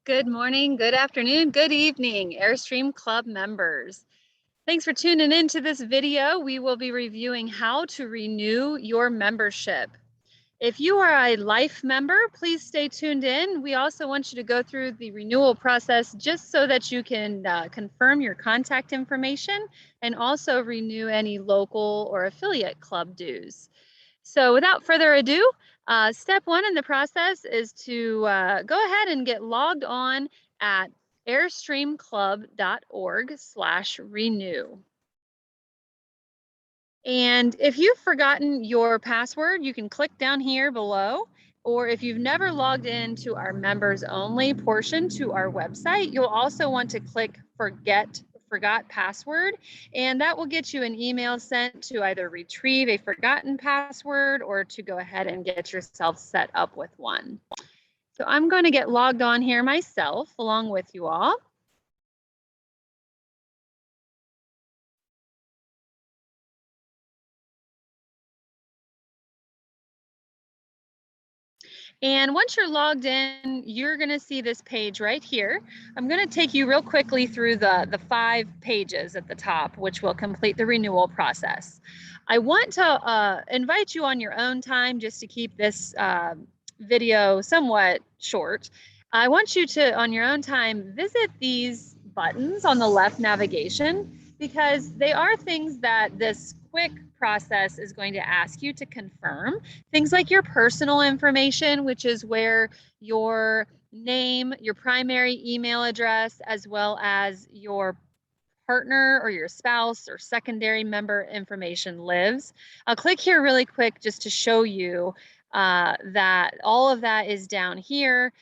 Good morning, good afternoon, good evening, Airstream Club members. Thanks for tuning in to this video. We will be reviewing how to renew your membership. If you are a life member, please stay tuned in. We also want you to go through the renewal process just so that you can confirm your contact information and also renew any local or affiliate club dues. So without further ado, step one in the process is to go ahead and get logged on at airstreamclub.org/renew. And if you've forgotten your password, you can click down here below, or if you've never logged into our members only portion to our website, you'll also want to click forgot password, and that will get you an email sent to either retrieve a forgotten password or to go ahead and get yourself set up with one. So I'm going to get logged on here myself along with you all. And once you're logged in, you're going to see this page right here. I'm going to take you real quickly through the 5 pages at the top, which will complete the renewal process. I want to invite you on your own time just to keep this video somewhat short. I want you to, on your own time, visit these buttons on the left navigation because they are things that this quick process is going to ask you to confirm. Things like your personal information, which is where your name, your primary email address, as well as your partner or your spouse or secondary member information lives. I'll click here really quick just to show you that all of that is down here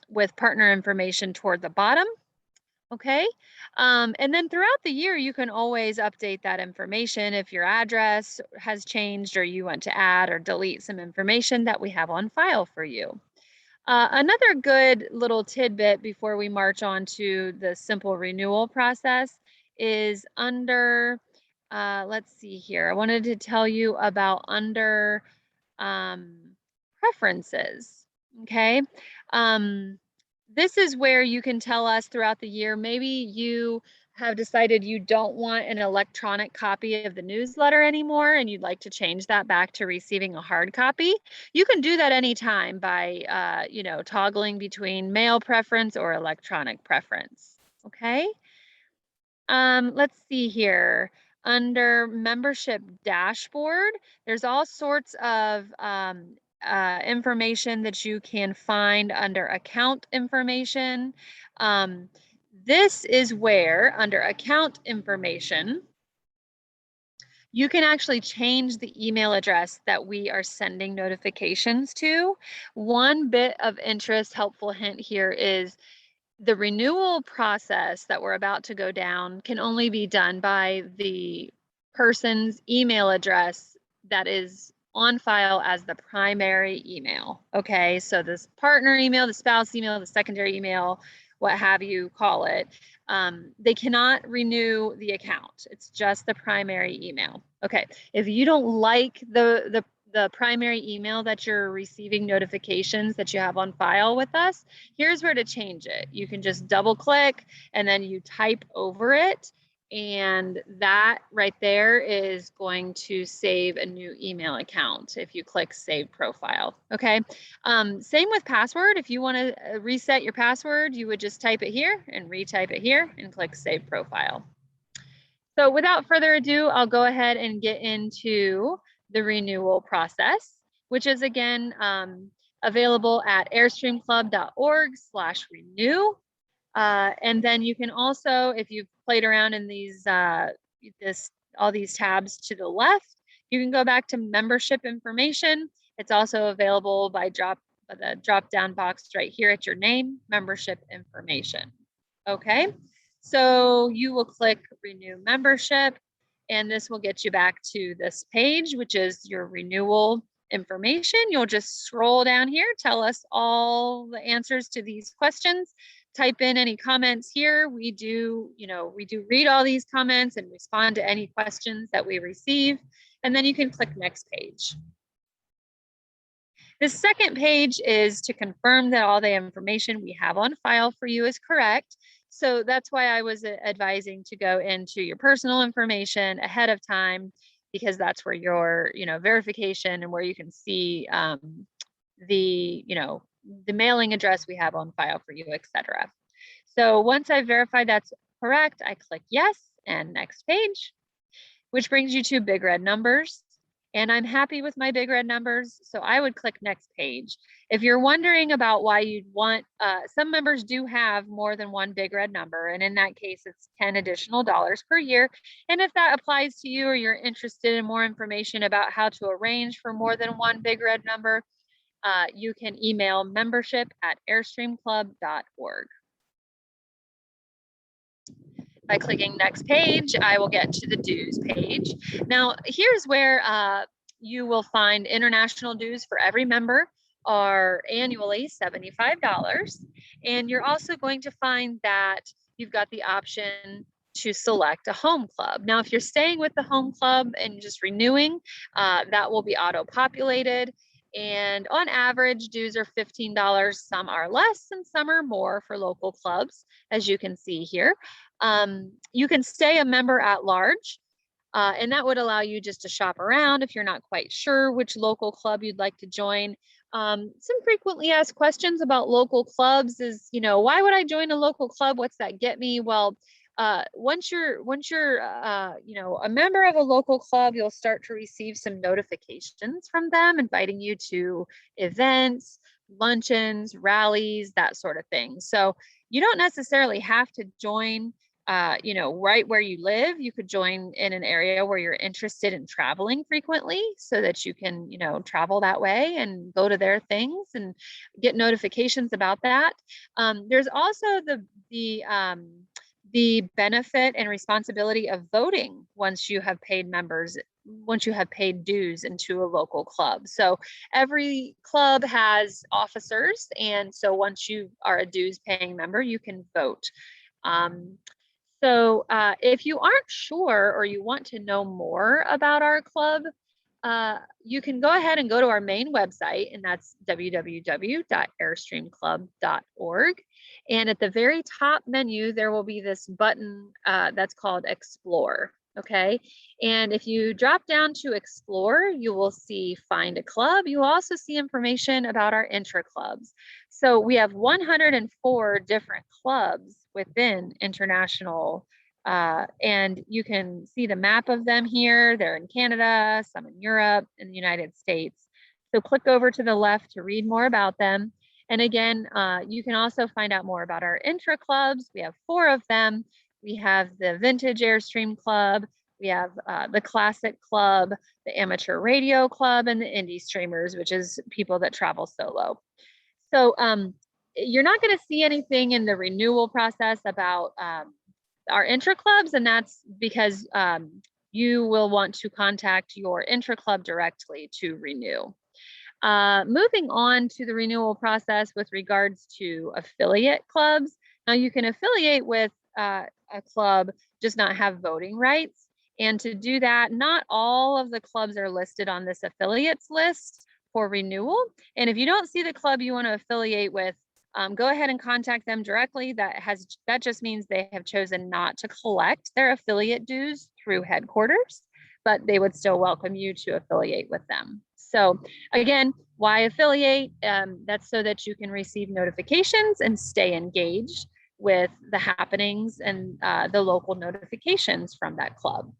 with partner information toward the bottom. Okay, and then throughout the year, you can always update that information if your address has changed or you want to add or delete some information that we have on file for you. Another good little tidbit before we march on to the simple renewal process is under, let's see here, I wanted to tell you about under preferences, okay? This is where you can tell us throughout the year, maybe you have decided you don't want an electronic copy of the newsletter anymore and you'd like to change that back to receiving a hard copy. You can do that anytime by, toggling between mail preference or electronic preference, okay? Let's see here. Under membership dashboard, there's all sorts of information that you can find under account information. This is where, under account information, you can actually change the email address that we are sending notifications to. One bit of interest, helpful hint here is the renewal process that we're about to go down can only be done by the person's email address that is on file as the primary email. Okay, so this partner email, the spouse email, the secondary email, what have you call it, they cannot renew the account. It's just the primary email. Okay, if you don't like the primary email that you're receiving notifications that you have on file with us, here's where to change it. You can just double click and then you type over it, and that right there is going to save a new email account if you click save profile. Okay, same with password. If you want to reset your password, you would just type it here and retype it here and click save profile. So without further ado, I'll go ahead and get into the renewal process, which is again available at airstreamclub.org/renew. And then you can also, if you've played around in these all these tabs to the left, you can go back to membership information. It's also available by the drop down box right here at your name, membership information. Okay, so you will click renew membership, and this will get you back to this page, which is your renewal information. You'll just scroll down here, tell us all the answers to these questions, type in any comments here. We do read all these comments and respond to any questions that we receive, and then you can click next page. The second page is to confirm that all the information we have on file for you is correct. So that's why I was advising to go into your personal information ahead of time, because that's where your, verification and where you can see the, the mailing address we have on file for you, etc. So once I verify that's correct, I click yes and next page, which brings you to big red numbers. And I'm happy with my big red numbers, so I would click next page. If you're wondering about why you'd want, some members do have more than one big red number, and in that case, it's $10 additional per year. And if that applies to you, or you're interested in more information about how to arrange for more than one big red number, you can email membership@airstreamclub.org. By clicking next page, I will get to the dues page. Now, here's where you will find international dues for every member are annually $75. And you're also going to find that you've got the option to select a home club. Now, if you're staying with the home club and just renewing, that will be auto-populated. And on average, dues are $15. Some are less and some are more for local clubs, as you can see here. You can stay a member at large, and that would allow you just to shop around if you're not quite sure which local club you'd like to join. Some frequently asked questions about local clubs is, why would I join a local club? What's that get me? Well, once you're a member of a local club, you'll start to receive some notifications from them inviting you to events, luncheons, rallies, that sort of thing. So you don't necessarily have to join right where you live. You could join in an area where you're interested in traveling frequently so that you can, travel that way and go to their things and get notifications about that. There's also the benefit and responsibility of voting once you have paid dues into a local club. So every club has officers, and so once you are a dues paying member, you can vote. So if you aren't sure or you want to know more about our club, you can go ahead and go to our main website, and that's www.airstreamclub.org. And at the very top menu, there will be this button that's called Explore. Okay. And if you drop down to Explore, you will see Find a Club. You will also see information about our intra clubs. So we have 104 different clubs within international, and you can see the map of them here. They're in Canada, some in Europe, and the United States. So click over to the left to read more about them. And again, you can also find out more about our intra clubs. We have 4 of them. We have the Vintage Airstream Club, we have the Classic Club, the Amateur Radio Club, and the Indie Streamers, which is people that travel solo. So you're not going to see anything in the renewal process about our intra clubs, and that's because you will want to contact your intra club directly to renew. Moving on to the renewal process with regards to affiliate clubs. Now you can affiliate with a club, just not have voting rights. And to do that, not all of the clubs are listed on this affiliates list for renewal. And if you don't see the club you want to affiliate with, go ahead and contact them directly. That just means they have chosen not to collect their affiliate dues through headquarters, but they would still welcome you to affiliate with them. So again, why affiliate? That's so that you can receive notifications and stay engaged with the happenings and the local notifications from that club.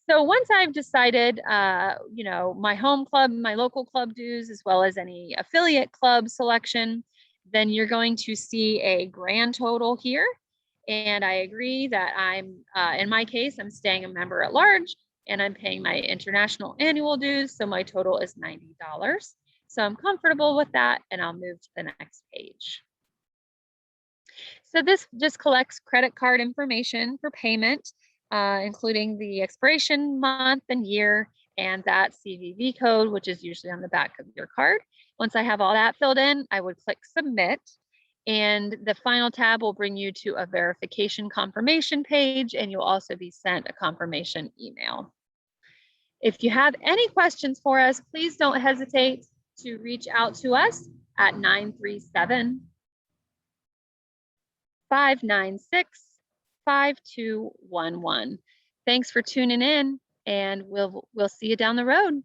So once I've decided, my home club, my local club dues, as well as any affiliate club selection, then you're going to see a grand total here. And I agree that in my case, I'm staying a member at large and I'm paying my international annual dues. So my total is $90. So I'm comfortable with that, and I'll move to the next page. So this just collects credit card information for payment, including the expiration month and year and that CVV code, which is usually on the back of your card. Once I have all that filled in, I would click submit, and the final tab will bring you to a verification confirmation page, and you'll also be sent a confirmation email. If you have any questions for us, please don't hesitate to reach out to us at 937-596-5211. Thanks for tuning in, and we'll see you down the road.